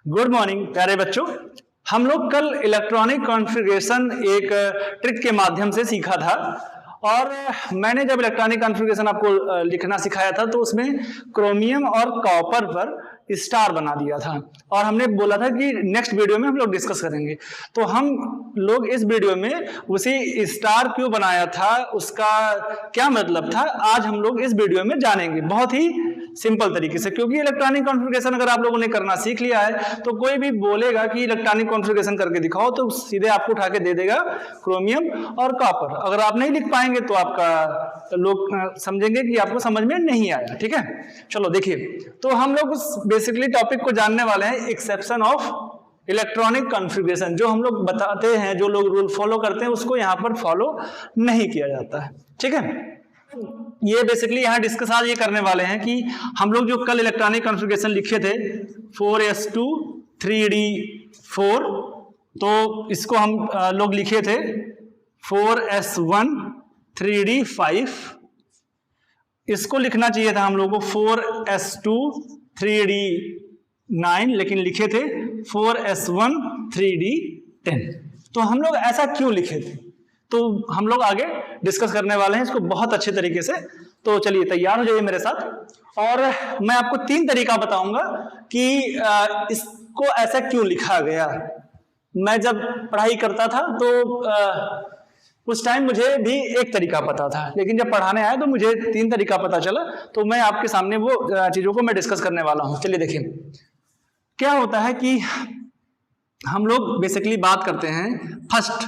Good morning प्यारे बच्चों। हम लोग कल इलेक्ट्रॉनिक कॉन्फ़िगरेशन एक ट्रिक के माध्यम से सीखा था और मैंने जब इलेक्ट्रॉनिक कॉन्फ़िगरेशन आपको लिखना सिखाया था तो उसमें क्रोमियम और कॉपर पर स्टार बना दिया था और हमने बोला था कि नेक्स्ट वीडियो में हम लोग डिस्कस करेंगे। तो हम लोग इस वीडियो में उसी स्टार क्यों बनाया था, उसका क्या मतलब था, आज हम लोग इस वीडियो में जानेंगे बहुत ही सिंपल तरीके से। क्योंकि इलेक्ट्रॉनिक कॉन्फ़िगरेशन अगर आप लोगों ने करना सीख लिया है तो कोई भी बोलेगा कि इलेक्ट्रॉनिक कॉन्फ़िगरेशन करके दिखाओ तो सीधे आपको उठा के दे देगा क्रोमियम और कॉपर। अगर आप नहीं लिख पाएंगे तो आपका लोग समझेंगे कि आपको समझ में नहीं आया। ठीक है, चलो देखिए, तो हम लोग उस बेसिकली टॉपिक को जानने वाले हैं, एक्सेप्शन ऑफ इलेक्ट्रॉनिक कॉन्फ़िगरेशन। जो हम लोग बताते हैं, जो लोग रूल फॉलो करते हैं, उसको यहाँ पर फॉलो नहीं किया जाता है। ठीक है, ये बेसिकली यहाँ डिस्कस आज ये करने वाले हैं कि हम लोग जो कल इलेक्ट्रॉनिक कॉन्फ़िगरेशन लिखे थे 4s2 3d4, तो इसको हम लोग लिखे थे 4s1 3d5। इसको लिखना चाहिए था हम लोग को 4s2 3d9, लेकिन लिखे थे 4s1 3d10। तो हम लोग ऐसा क्यों लिखे थे, तो हम लोग आगे डिस्कस करने वाले हैं इसको बहुत अच्छे तरीके से। तो चलिए तैयार हो जाइए मेरे साथ और मैं आपको 3 तरीका बताऊंगा कि इसको ऐसा क्यों लिखा गया। मैं जब पढ़ाई करता था तो उस टाइम मुझे भी एक तरीका पता था, लेकिन जब पढ़ाने आया तो मुझे 3 तरीका पता चला। तो मैं आपके सामने वो चीजों को मैं डिस्कस करने वाला हूं। चलिए देखिए, क्या होता है कि हम लोग बेसिकली बात करते हैं फर्स्ट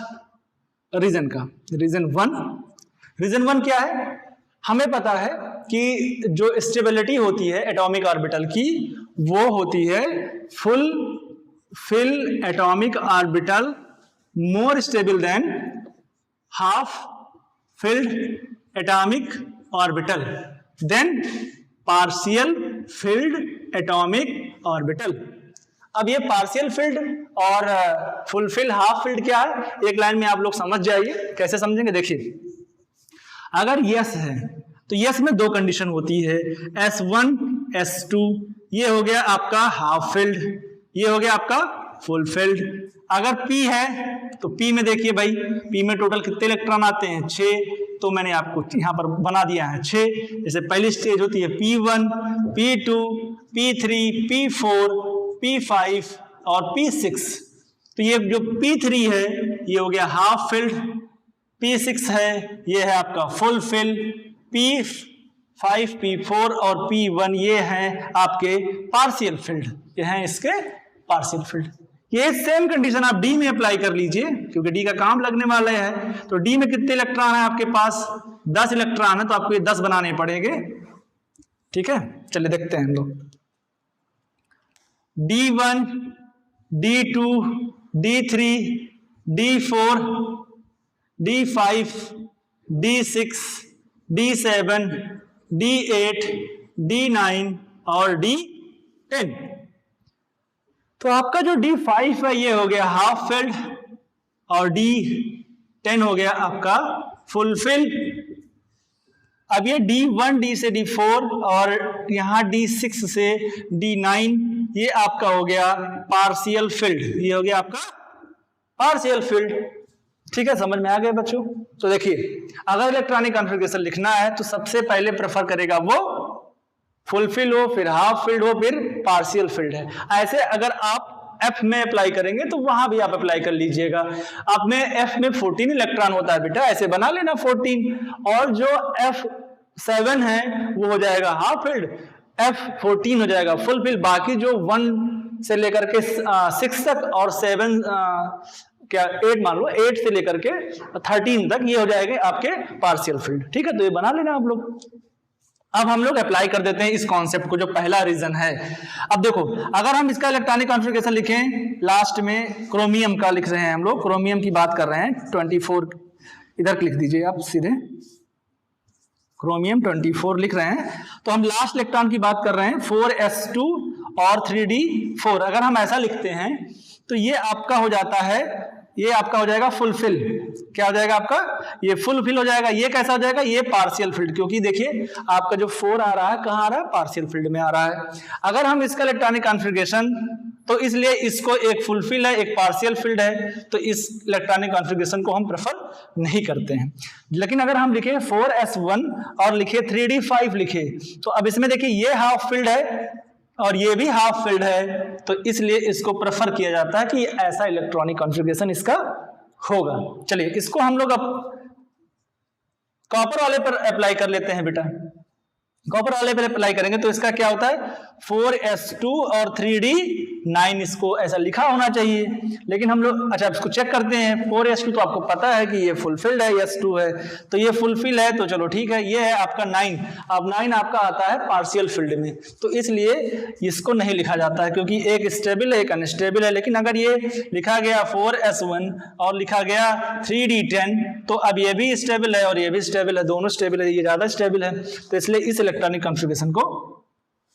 रीजन का। रीजन वन क्या है, हमें पता है कि जो स्टेबिलिटी होती है एटॉमिक ऑर्बिटल की वो होती है full fill atomic orbital more stable than half filled atomic orbital than partial filled atomic orbital. अब ये पार्शियल फील्ड और फुलफिल हाफ फील्ड क्या है, एक लाइन में आप लोग समझ जाइए। कैसे समझेंगे, देखिए, अगर यस है तो यस में 2 कंडीशन होती है, S1 S2। ये हो गया आपका हाफ फील्ड, ये हो गया आपका फुल फील्ड। अगर P है तो P में देखिए भाई, P में टोटल कितने इलेक्ट्रॉन आते हैं, 6। तो मैंने आपको यहाँ पर बना दिया है 6। जैसे पहली स्टेज होती है P1, P2, P3, P4, P5 और P6। तो ये जो P3 है ये हो गया हाफ फील्ड, P6 है ये है आपका फुल फील्ड, P5, P4 और P1 ये हैं आपके पार्शियल फील्ड, ये हैं इसके पार्शियल फील्ड। ये सेम कंडीशन आप D में अप्लाई कर लीजिए क्योंकि D का काम लगने वाला है। तो D में कितने इलेक्ट्रॉन है आपके पास, 10 इलेक्ट्रॉन है, तो आपको ये 10 बनाने पड़ेंगे। ठीक है, चलिए देखते हैं हम लोग। D1, D2, D3, D4, D5, D6, D7, D8, D9 और D10। तो आपका जो D5 है ये हो गया हाफ फील्ड और D10 हो गया आपका फुल फील्ड। अब ये D1 D से D4 और यहाँ D6 से D9 ये आपका हो गया पार्शियल फील्ड, ये हो गया आपका पार्शियल फील्ड। ठीक है, समझ में आ गया बच्चों। तो देखिए, अगर इलेक्ट्रॉनिक कॉन्फ़िगरेशन लिखना है तो सबसे पहले प्रेफर करेगा वो फुल फील्ड हो, फिर हाफ फील्ड हो, फिर पार्शियल फील्ड है। ऐसे अगर आप F में अप्लाई करेंगे तो वहां भी आप अप्लाई कर लीजिएगा। आप में F में 14 इलेक्ट्रॉन होता है बेटा, ऐसे बना लेना 14, और जो F7 है वो हो जाएगा हाफ फील्ड, F14 हो जाएगा फुल फील्ड। बाकी जो 1 से लेकर के 6 तक और 7 क्या 8 मान लो, 8 से लेकर के 13 तक ये हो जाएंगे आपके पार्शियल फील्ड। ठीक है, तो ये बना लेना आप लोग। अब हम लोग अप्लाई कर देते हैं इस कॉन्सेप्ट को, जो पहला रीजन है। अब देखो, अगर हम इसका इलेक्ट्रॉनिक कॉन्फ़िगरेशन लिखें, लास्ट में क्रोमियम का लिख रहे हैं हम लोग, क्रोमियम की बात कर रहे हैं 24, इधर लिख दीजिए आप सीधे, क्रोमियम 24 लिख रहे हैं। तो हम लास्ट इलेक्ट्रॉन की बात कर रहे हैं 4s2 और 3d4। अगर हम ऐसा लिखते हैं तो ये आपका हो जाता है ये आपका हो जाएगा फुलफिल। क्या हो जाएगा आपका? ये फुलफिल हो जाएगा। ये कैसा हो जाएगा? ये पार्शियल फिल्ड, क्योंकि देखिए आपका जो 4 आ रहा है कहाँ आ रहा है? पार्शियल फिल्ड में आ रहा है। अगर हम इसका इलेक्ट्रॉनिक कॉन्फ़िगरेशन, तो इसलिए इसको एक फुलफिल है, एक पार्शियल फील्ड है, तो इस इलेक्ट्रॉनिक कॉन्फ़िगरेशन को हम प्रेफर नहीं करते हैं। लेकिन अगर हम लिखे 4s1 और लिखे 3d5 लिखे, तो अब इसमें देखिए ये हाफ फील्ड है और ये भी हाफ फील्ड है, तो इसलिए इसको प्रेफर किया जाता है कि ऐसा इलेक्ट्रॉनिक कॉन्फ़िगरेशन इसका होगा। चलिए इसको हम लोग अब कॉपर वाले पर अप्लाई कर लेते हैं बेटा। कॉपर वाले पर अप्लाई करेंगे तो इसका क्या होता है? 4s2 और 3d9 इसको ऐसा लिखा होना चाहिए। लेकिन हम लोग अच्छा इसको चेक करते हैं। 4s2 तो आपको पता है कि ये फुलफिल्ड है, s2 है, तो ये फुलफिल है, तो चलो ठीक है। ये है आपका 9। अब 9 आपका आता है पार्शियल फील्ड में, तो इसलिए इसको नहीं लिखा जाता है, क्योंकि एक स्टेबल है एक अनस्टेबल है। लेकिन अगर ये लिखा गया 4s1 और लिखा गया 3d10, तो अब ये भी स्टेबल है और ये भी स्टेबल है, दोनों स्टेबल है, ये ज्यादा स्टेबल है, तो इसलिए इस इलेक्ट्रॉनिक कॉन्फ़िगरेशन को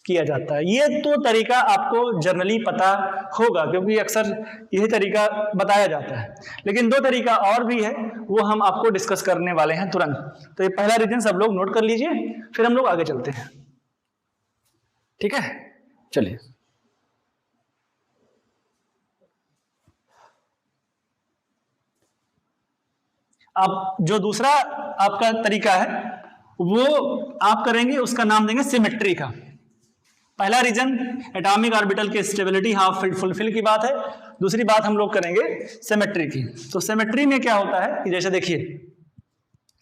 किया जाता है। ये तो तरीका आपको जनरली पता होगा, क्योंकि अक्सर यही तरीका बताया जाता है। लेकिन 2 तरीका और भी है, वो हम आपको डिस्कस करने वाले हैं तुरंत। तो ये पहला रीजन सब लोग नोट कर लीजिए, फिर हम लोग आगे चलते हैं। ठीक है, चलिए। अब जो दूसरा आपका तरीका है वो आप करेंगे, उसका नाम देंगे सिमेट्री का। पहला रीजन एटॉमिक ऑर्बिटल के स्टेबिलिटी हाफ फील्ड फुलफिल की बात है, दूसरी बात हम लोग करेंगे सिमेट्री की। तो सिमेट्री में क्या होता है कि जैसे देखिए,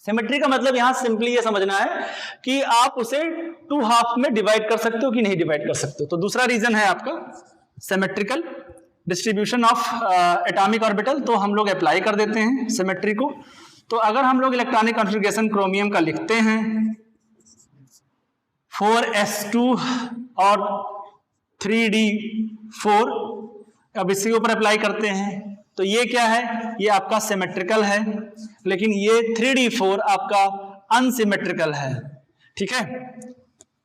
सिमेट्री का मतलब यहां सिंपली ये समझना है कि आप उसे 2 हाफ में डिवाइड कर सकते हो कि नहीं डिवाइड कर सकते हो। तो दूसरा रीजन है आपका symmetrical distribution of atomic orbital. तो हम लोग अप्लाई कर देते हैं सिमेट्री को। तो अगर हम लोग इलेक्ट्रॉनिक कॉन्फ़िगरेशन क्रोमियम का लिखते हैं 4s2 और 3d4, अब इसके ऊपर अप्लाई करते हैं, तो ये क्या है? ये आपका सिमेट्रिकल है, लेकिन ये 3d4 आपका अनसिमेट्रिकल है। ठीक है,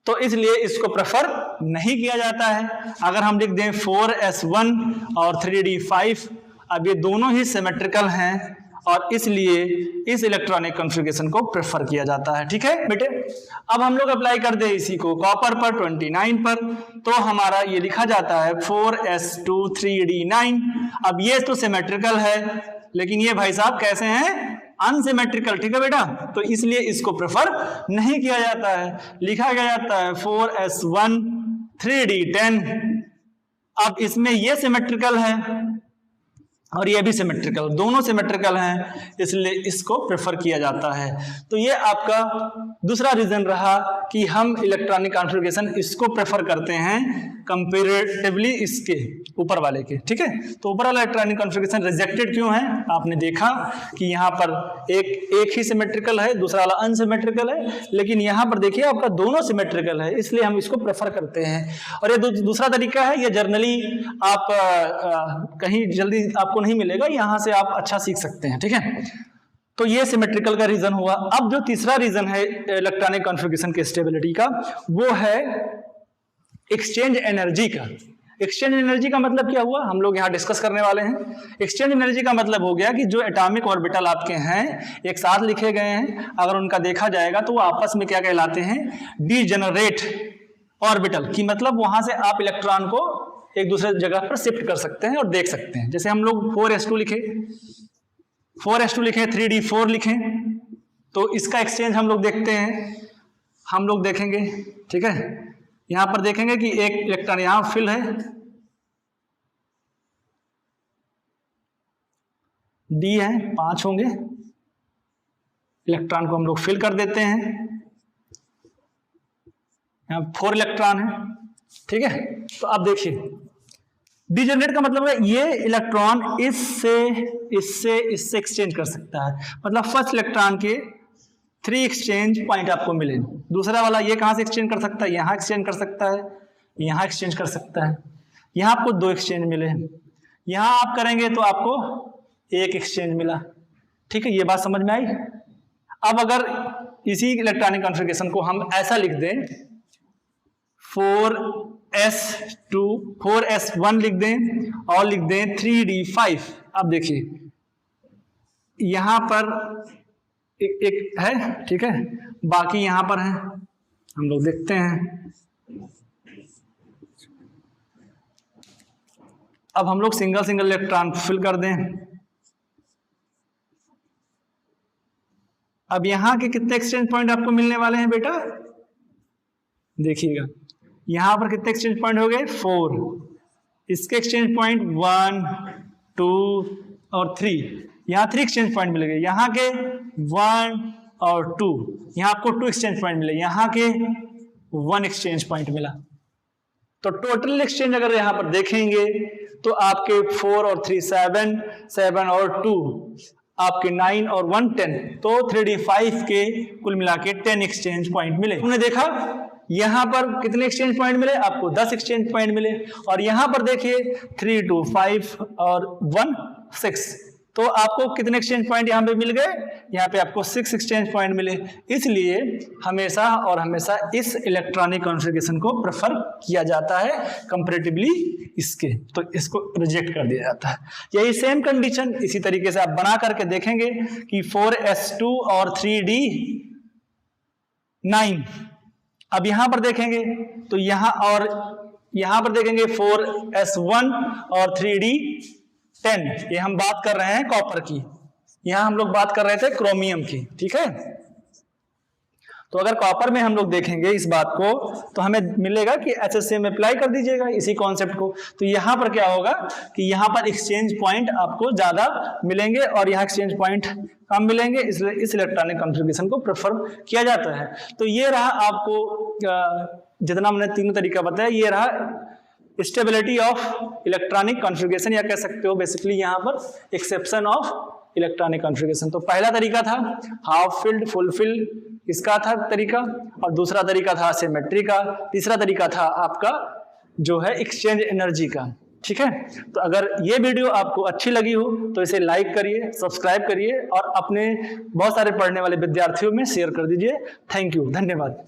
तो इसलिए इसको प्रेफर नहीं किया जाता है। अगर हम लिख दें 4s1 और 3d5, अब ये दोनों ही सिमेट्रिकल हैं और इसलिए इस इलेक्ट्रॉनिक कॉन्फ़िगरेशन को प्रेफर किया जाता है। ठीक है बेटे, अब हम लोग अप्लाई कर दें इसी को कॉपर पर 29 पर, तो हमारा ये लिखा जाता है 4s2 3d9। अब ये तो सिमेट्रिकल है, लेकिन ये भाई साहब कैसे हैं? अनसिमेट्रिकल। ठीक है बेटा, तो इसलिए इसको प्रेफर नहीं किया जाता है, लिखा गया जाता है 4s1 3d10। अब इसमें ये सिमेट्रिकल है और ये भी सिमेट्रिकल, दोनों सिमेट्रिकल हैं, इसलिए इसको प्रेफर किया जाता है। तो ये आपका दूसरा रीजन रहा कि हम इलेक्ट्रॉनिक कॉन्फ़िगरेशन इसको प्रेफर करते हैं कंपैरेटिवली इसके ऊपर वाले के। ठीक है, तो ऊपर वाला इलेक्ट्रॉनिक कॉन्फ़िगरेशन रिजेक्टेड क्यों है? आपने देखा कि यहाँ पर एक ही सिमेट्रिकल है, दूसरा वाला अनसिमेट्रिकल है, लेकिन यहाँ पर देखिए आपका दोनों सिमेट्रिकल है, इसलिए हम इसको प्रेफर करते हैं। और ये दूसरा तरीका है, ये जर्नली आप कहीं जल्दी आपको नहीं मिलेगा, यहां से आप अच्छा सीख सकते हैं। ठीक है, तो ये सिमेट्रिकल का रीजन हुआ। अब जो तीसरा रीजन है इलेक्ट्रॉनिक कॉन्फ़िगरेशन के स्टेबिलिटी का, वो है एक्सचेंज एनर्जी का। एक्सचेंज एनर्जी का मतलब क्या हुआ, हम लोग यहाँ डिस्कस करने वाले हैं। एक्सचेंज एनर्जी का मतलब हो गया कि जो एटॉमिक ऑर्बिटल आपके हैं एक साथ लिखे गए हैं, अगर उनका देखा जाएगा तो वो आपस में क्या कहलाते हैं? Degenerate orbital. की मतलब वहां से आप इलेक्ट्रॉन को एक दूसरे जगह पर शिफ्ट कर सकते हैं और देख सकते हैं। जैसे हम लोग 4s2 लिखे 3d4 लिखें, तो इसका एक्सचेंज हम लोग देखते हैं, हम लोग देखेंगे। ठीक है, यहां पर देखेंगे कि एक इलेक्ट्रॉन यहां फिल है, d है, 5 होंगे, इलेक्ट्रॉन को हम लोग फिल कर देते हैं, यहां 4 इलेक्ट्रॉन है। ठीक है, तो अब देखिए डीजेनरेट का मतलब है ये इलेक्ट्रॉन इससे एक्सचेंज कर सकता है, मतलब फर्स्ट इलेक्ट्रॉन के 3 एक्सचेंज पॉइंट आपको मिले। दूसरा वाला ये कहां से एक्सचेंज कर सकता है? यहां एक्सचेंज कर सकता है, यहां एक्सचेंज कर सकता है, यहां आपको 2 एक्सचेंज मिले, यहां आप करेंगे तो आपको 1 एक्सचेंज मिला। ठीक है, ये बात समझ में आई। अब अगर इसी इलेक्ट्रॉनिक कॉन्फ़िगरेशन को हम ऐसा लिख दें 4s1 लिख दें और लिख दें 3d5, अब देखिए यहां पर एक है, ठीक है, बाकी यहां पर है, हम लोग देखते हैं। अब हम लोग सिंगल सिंगल इलेक्ट्रॉन फिल कर दें। अब यहां के कितने एक्सचेंज पॉइंट आपको मिलने वाले हैं बेटा, देखिएगा यहां पर कितने एक्सचेंज पॉइंट हो गए, 4। इसके एक्सचेंज पॉइंट 1, 2 और 3, यहां 3 एक्सचेंज पॉइंट मिल गए। यहां के 1 और 2, यहां आपको 2 एक्सचेंज पॉइंट मिले, यहां के 1 एक्सचेंज पॉइंट मिला। तो टोटल एक्सचेंज अगर यहां पर देखेंगे तो आपके 4 और 3 7, 7 और 2 आपके 9 और 1 10, तो 3D5 के कुल मिला के 10 एक्सचेंज पॉइंट मिले। हमने देखा यहां पर कितने एक्सचेंज पॉइंट मिले, आपको 10 एक्सचेंज पॉइंट मिले। और यहां पर देखिए 3 2 5 और 1 6, तो आपको कितने एक्सचेंज पॉइंट यहां पे मिल गए, यहां पे आपको 6 एक्सचेंज पॉइंट मिले। इसलिए हमेशा और हमेशा इस इलेक्ट्रॉनिक कॉन्फ़िगरेशन को प्रेफर किया जाता है कंपैरेटिवली इसके, तो इसको रिजेक्ट कर दिया जाता है। यही सेम कंडीशन इसी तरीके से आप बना करके देखेंगे कि 4s2 और 3d9। अब यहां पर देखेंगे तो यहां पर देखेंगे 4s1 और 3d10, ये हम बात कर रहे हैं कॉपर की, यहां हम लोग बात कर रहे थे क्रोमियम की, ठीक है। तो अगर कॉपर में हम लोग देखेंगे इस बात को तो हमें मिलेगा कि HCl में अप्लाई कर दीजिएगा इसी कॉन्सेप्ट को। तो यहां पर क्या होगा कि यहां पर एक्सचेंज पॉइंट आपको ज्यादा मिलेंगे और यहां एक्सचेंज पॉइंट कम मिलेंगे, इसलिए इस इलेक्ट्रॉनिक कॉन्फ़िगरेशन को प्रेफर किया जाता है। तो ये रहा आपको जितना हमने तीनों तरीका बताया, ये रहा स्टेबिलिटी ऑफ इलेक्ट्रॉनिक कॉन्फ़िगरेशन, या कह सकते हो बेसिकली यहाँ पर एक्सेप्शन ऑफ इलेक्ट्रॉनिक कॉन्फ़िगरेशन। तो पहला तरीका था हाफ फिल्ड फुल फिल्ड, इसका था तरीका, और दूसरा तरीका था सिमेट्री का, तीसरा तरीका था आपका जो है एक्सचेंज एनर्जी का, ठीक है। तो अगर ये वीडियो आपको अच्छी लगी हो तो इसे लाइक करिए, सब्सक्राइब करिए और अपने बहुत सारे पढ़ने वाले विद्यार्थियों में शेयर कर दीजिए। थैंक यू, धन्यवाद।